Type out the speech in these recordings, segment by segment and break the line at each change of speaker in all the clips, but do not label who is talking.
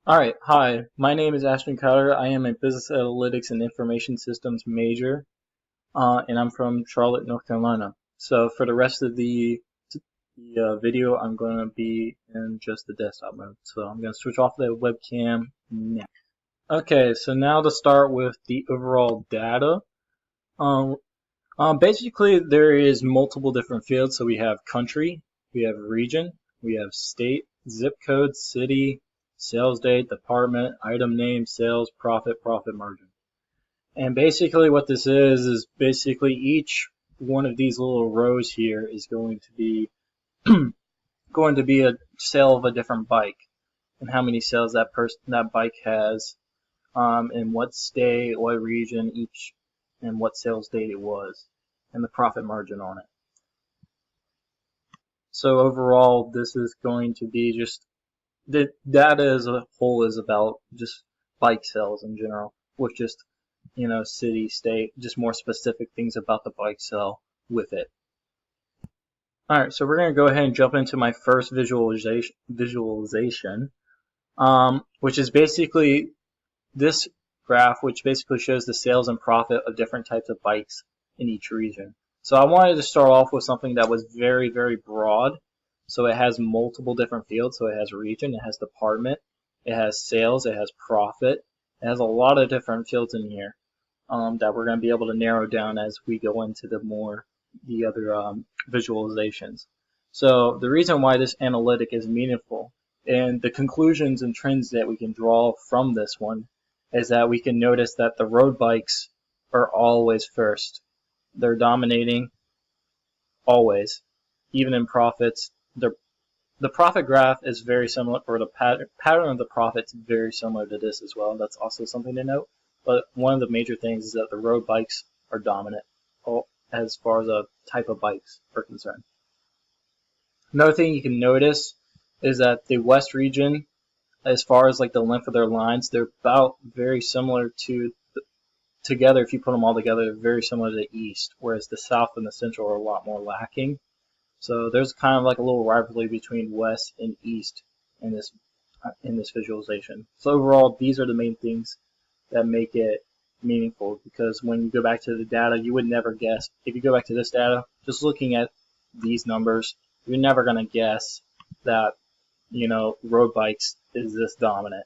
Alright, hi. My name is Ashton Crowder. I am a Business Analytics and Information Systems major, and I'm from Charlotte, North Carolina. So for the rest of the video, I'm going to be in just the desktop mode. So I'm going to switch off the webcam now. Okay, so now to start with the overall data. Um, Basically, there is multiple different fields. So we have country, we have region, we have state, zip code, city, sales date, department, item name, sales, profit margin. And basically what this is basically each one of these little rows here is going to be going to be a sale of a different bike and how many sales that bike has, in what state, what region each, and what sales date it was, and the profit margin on it. So overall, this is going to be just the data as a whole is about just bike sales in general, with just city, state, just more specific things about the bike sale with it. All right, so we're going to go ahead and jump into my first visualization, which is basically this graph, which basically shows the sales and profit of different types of bikes in each region. So I wanted to start off with something that was very, very broad. So it has multiple different fields. So it has region, it has department, it has sales, it has profit. It has a lot of different fields in here that we're going to be able to narrow down as we go into the other visualizations. So the reason why this analytic is meaningful and the conclusions and trends that we can draw from this one is that we can notice that the road bikes are always first. They're dominating always, even in profits. The profit graph is very similar, or the pattern of the profits very similar to this as well. That's also something to note. But one of the major things is that the road bikes are dominant as far as a type of bikes are concerned. Another thing you can notice is that the West region, as far as like the length of their lines, they're about very similar to together. If you put them all together, they're very similar to the East, whereas the South and the Central are a lot more lacking. So there's kind of like a little rivalry between West and East in this visualization. So overall, these are the main things that make it meaningful, because when you go back to the data, you would never guess. If you go back to this data, just looking at these numbers, you're never going to guess that road bikes is this dominant,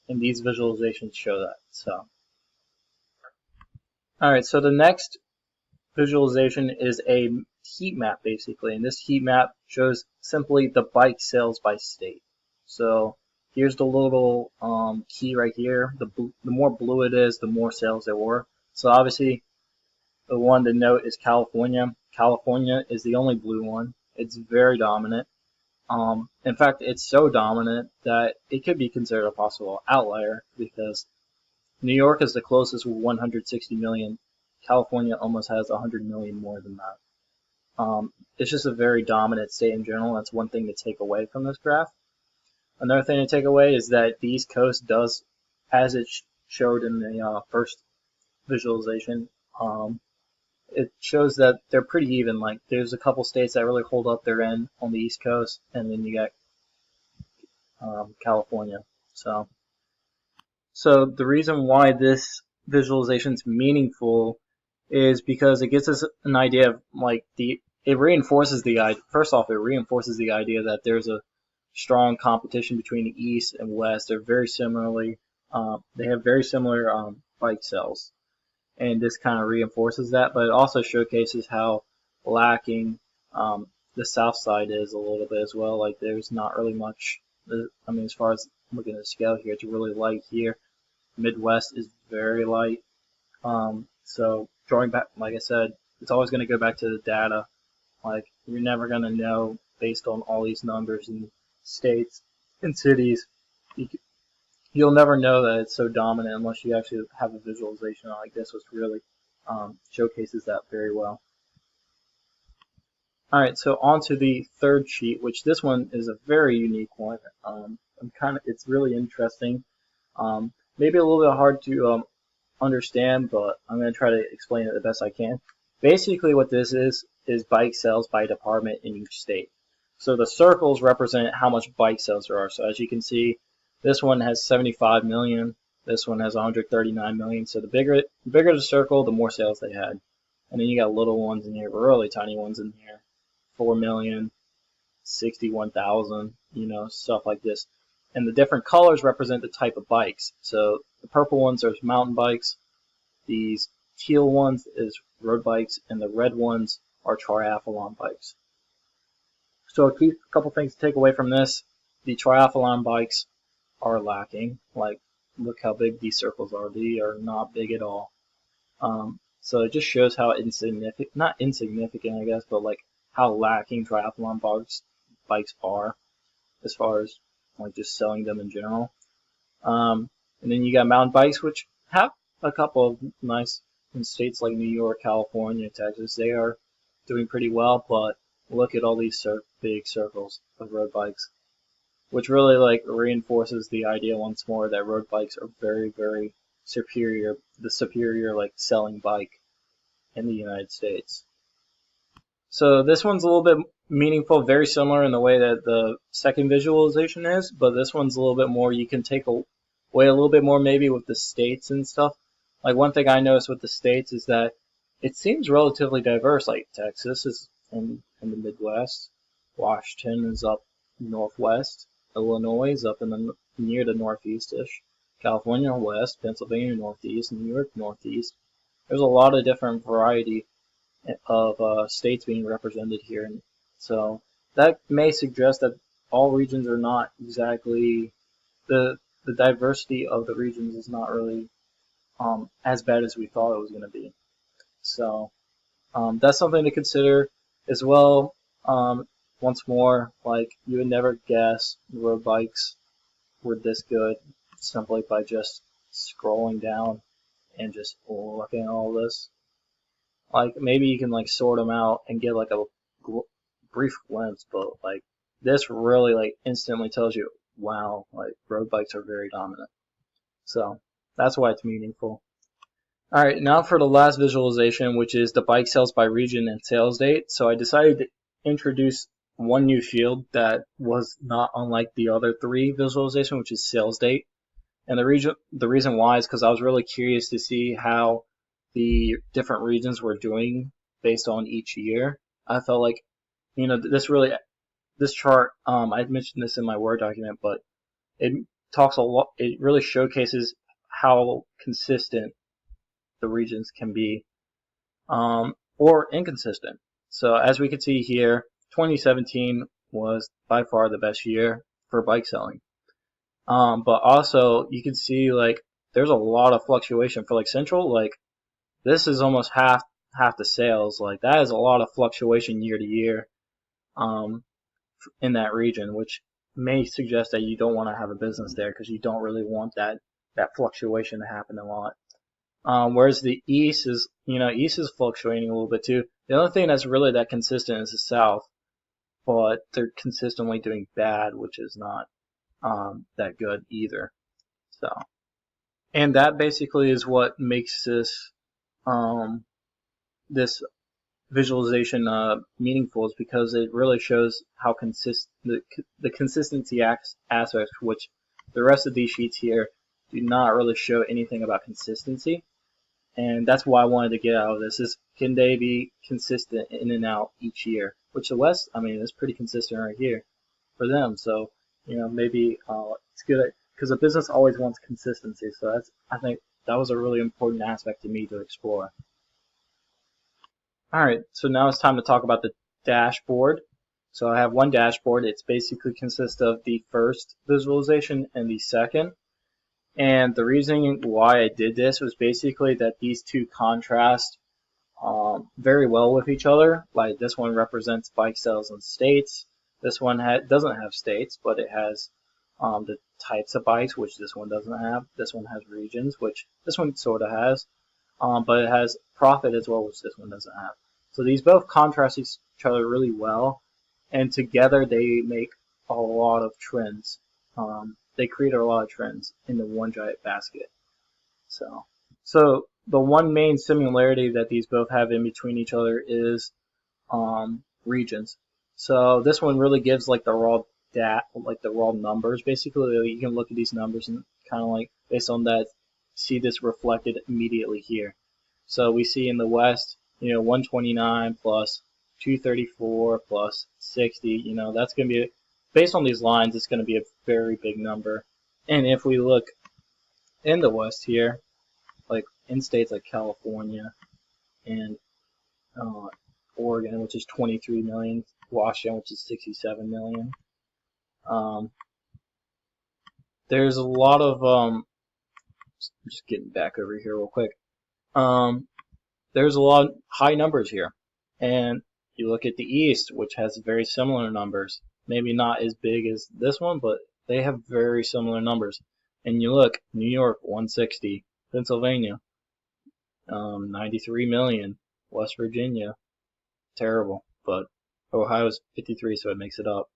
and these visualizations show that. So all right, so the next visualization is a heat map basically, and this heat map shows simply the bike sales by state. So here's the little key right here. The more blue it is, the more sales there were. So obviously the one to note is California. California is the only blue one. It's very dominant. In fact, it's so dominant that it could be considered a possible outlier, because New York is the closest with 160 million. California almost has 100 million more than that. It's just a very dominant state in general. That's one thing to take away from this graph. Another thing to take away is that the East Coast does, as it showed in the first visualization, it shows that they're pretty even. Like there's a couple states that really hold up their end on the East Coast, and then you got California. So the reason why this visualization is meaningful is because it gives us an idea of it reinforces the idea. First off, it reinforces the idea that there's a strong competition between the East and West. They're very similarly, they have very similar bike sales, and this kind of reinforces that. But it also showcases how lacking the South side is a little bit as well. Like there's not really much. I mean, as far as looking at the scale here, it's really light here. Midwest is very light. So drawing back, like I said, it's always going to go back to the data. Like you're never going to know based on all these numbers and states and cities. You'll never know that it's so dominant unless you actually have a visualization like this, which really showcases that very well. All right, so on to the third sheet, which this one is a very unique one. It's really interesting. Maybe a little bit hard to understand, but I'm going to try to explain it the best I can. Basically, what this is bike sales by department in each state. So the circles represent how much bike sales there are. So as you can see, This one has 75 million. This one has 139 million. So the bigger the circle, the more sales they had. And then you got little ones in here, really tiny ones in here. 4 million, 61,000, stuff like this. And the different colors represent the type of bikes. So the purple ones are mountain bikes. These teal ones is road bikes, and the red ones are triathlon bikes. So a couple things to take away from this. The triathlon bikes are lacking. Like, look how big these circles are. They are not big at all. So it just shows how not insignificant, I guess, but like how lacking triathlon bikes are as far as like just selling them in general. And then you got mountain bikes, which have a couple of nice in states like New York, California, Texas. They are doing pretty well, but look at all these big circles of road bikes, which really like reinforces the idea once more that road bikes are very, very superior, the superior like selling bike in the United States. So this one's a little bit meaningful, very similar in the way that the second visualization is, but this one's a little bit more, you can take away a little bit more maybe with the states and stuff. Like one thing I noticed with the states is that it seems relatively diverse. Like Texas is in the Midwest, Washington is up northwest, Illinois is up in the near the northeast-ish, California west, Pennsylvania northeast, New York northeast. There's a lot of different variety of states being represented here, and so that may suggest that all regions are not exactly the diversity of the regions is not really as bad as we thought it was going to be. So that's something to consider as well. Once more, like you would never guess road bikes were this good simply by just scrolling down and just looking at all this. Like maybe you can like sort them out and get like a brief glimpse, but like this really like instantly tells you, wow, like road bikes are very dominant. So that's why it's meaningful. All right, now for the last visualization, which is the bike sales by region and sales date. So I decided to introduce one new field that was not unlike the other three visualization, which is sales date. And the reason why is because I was really curious to see how the different regions were doing based on each year. I felt like, this chart, I mentioned this in my Word document, but it talks a lot, it really showcases how consistent the regions can be, or inconsistent. So as we can see here, 2017 was by far the best year for bike selling. But also you can see like there's a lot of fluctuation for like Central. Like this is almost half the sales. Like that is a lot of fluctuation year to year, in that region, which may suggest that you don't want to have a business there because you don't really want that fluctuation to happen a lot. Whereas the East is fluctuating a little bit too. The only thing that's really that consistent is the South, but they're consistently doing bad, which is not that good either. So, and that basically is what makes this this visualization meaningful, is because it really shows how the consistency aspects, which the rest of these sheets here do not really show anything about consistency. And that's why I wanted to get out of this, is can they be consistent in and out each year? Which the West, I mean, is pretty consistent right here for them. So, maybe it's good because a business always wants consistency. So I think that was a really important aspect to me to explore. All right, so now it's time to talk about the dashboard. So I have one dashboard. It's basically consists of the first visualization and the second. And the reason why I did this was basically that these two contrast very well with each other. Like this one represents bike sales in states. This one doesn't have states, but it has the types of bikes, which this one doesn't have. This one has regions, which this one sort of has. But it has profit as well, which this one doesn't have. So these both contrast each other really well, and together they make a lot of trends. They create a lot of trends in the one giant basket. So the one main similarity that these both have in between each other is regions. So this one really gives like the like the raw numbers. Basically, you can look at these numbers and kind of like based on that, see this reflected immediately here. So we see in the West, 129 plus 234 plus 60. That's going to be based on these lines. It's going to be a very big number. And if we look in the West here, like in states like California and Oregon, which is 23 million, Washington, which is 67 million. There's a lot of just getting back over here real quick. There's a lot of high numbers here, and you look at the East, which has very similar numbers. Maybe not as big as this one, but they have very similar numbers. And you look, New York 160, Pennsylvania 93 million, West Virginia terrible, but Ohio's 53, so it makes it up.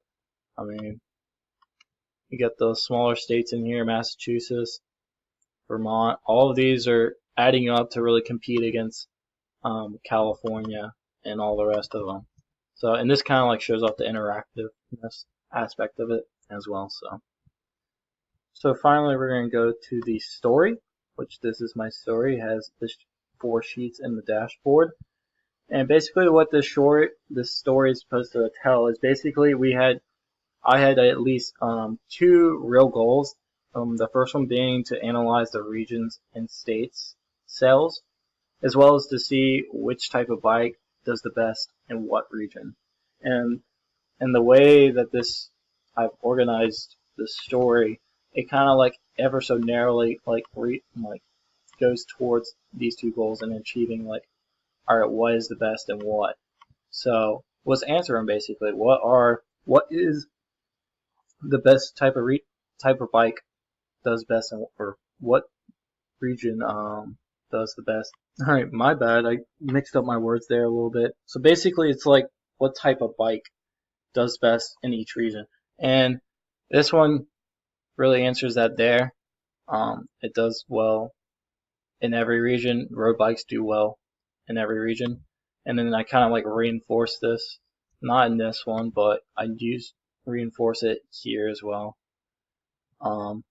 I mean, you got the smaller states in here, Massachusetts, Vermont. All of these are adding up to really compete against California and all the rest of them. So, and this kind of like shows off the interactiveness aspect of it as well. So finally, we're going to go to the story, which this is my story. It has the 4 sheets in the dashboard. And basically what this story is supposed to tell is basically I had at least 2 real goals. The first one being to analyze the regions and states sales, as well as to see which type of bike does the best in what region. And the way that I've organized this story, it kind of like ever so narrowly goes towards these 2 goals and achieving like, all right, what is the best and what? So was answering basically what is the best type of bike does best in, or what region does the best. All right, my bad. I mixed up my words there a little bit. So basically, it's like what type of bike does best in each region, and this one really answers that there. It does well in every region. Road bikes do well in every region. And then I kind of like reinforce this, not in this one, but I reinforce it here as well. And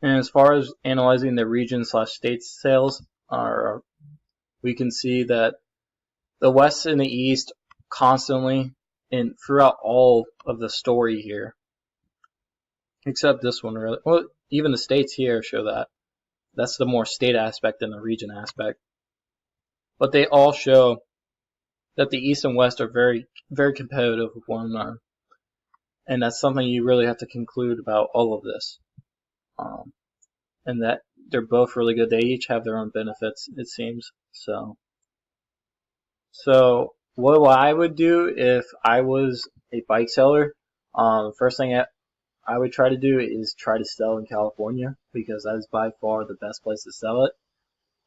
as far as analyzing the region/state sales, we can see that the West and the East constantly and throughout all of the story here, except this one really. Well, even the states here show that. That's the more state aspect than the region aspect. But they all show that the East and West are very, very competitive with one another. And that's something you really have to conclude about all of this. And that they're both really good. They each have their own benefits, it seems. So what I would do if I was a bike seller, first thing I would try to do is try to sell in California, because that is by far the best place to sell it.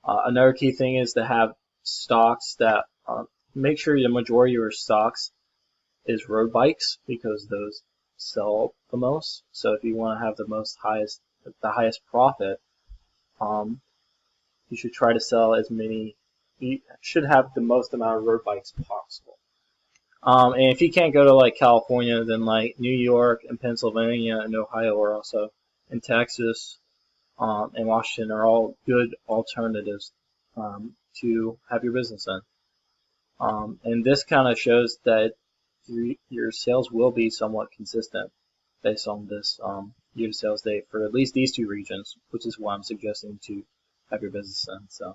Another key thing is to have stocks that make sure the majority of your stocks is road bikes, because those sell the most. So if you want to have the highest profit, you should try to sell as many. You should have the most amount of road bikes possible. And if you can't go to like California, then like New York and Pennsylvania and Ohio are also, and Texas and Washington are all good alternatives to have your business in. And this kind of shows that your sales will be somewhat consistent based on this year to sales date for at least these 2 regions, which is why I'm suggesting to have your business in.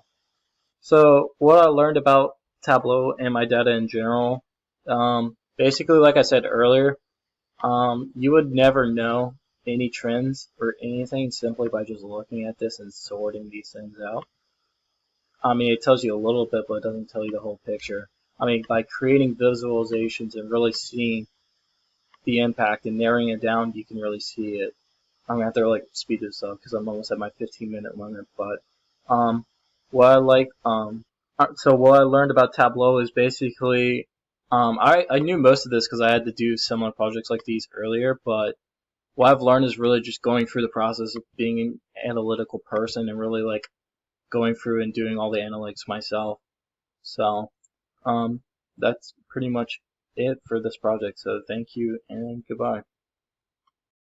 So what I learned about Tableau and my data in general, basically, like I said earlier, you would never know any trends or anything simply by just looking at this and sorting these things out. I mean, it tells you a little bit, but it doesn't tell you the whole picture. I mean, by creating visualizations and really seeing the impact and narrowing it down, you can really see it. I'm gonna have to like speed this up because I'm almost at my 15-minute limit. But what I learned about Tableau is basically I knew most of this because I had to do similar projects like these earlier. But what I've learned is really just going through the process of being an analytical person and really like going through and doing all the analytics myself. So that's pretty much it for this project. So thank you and goodbye.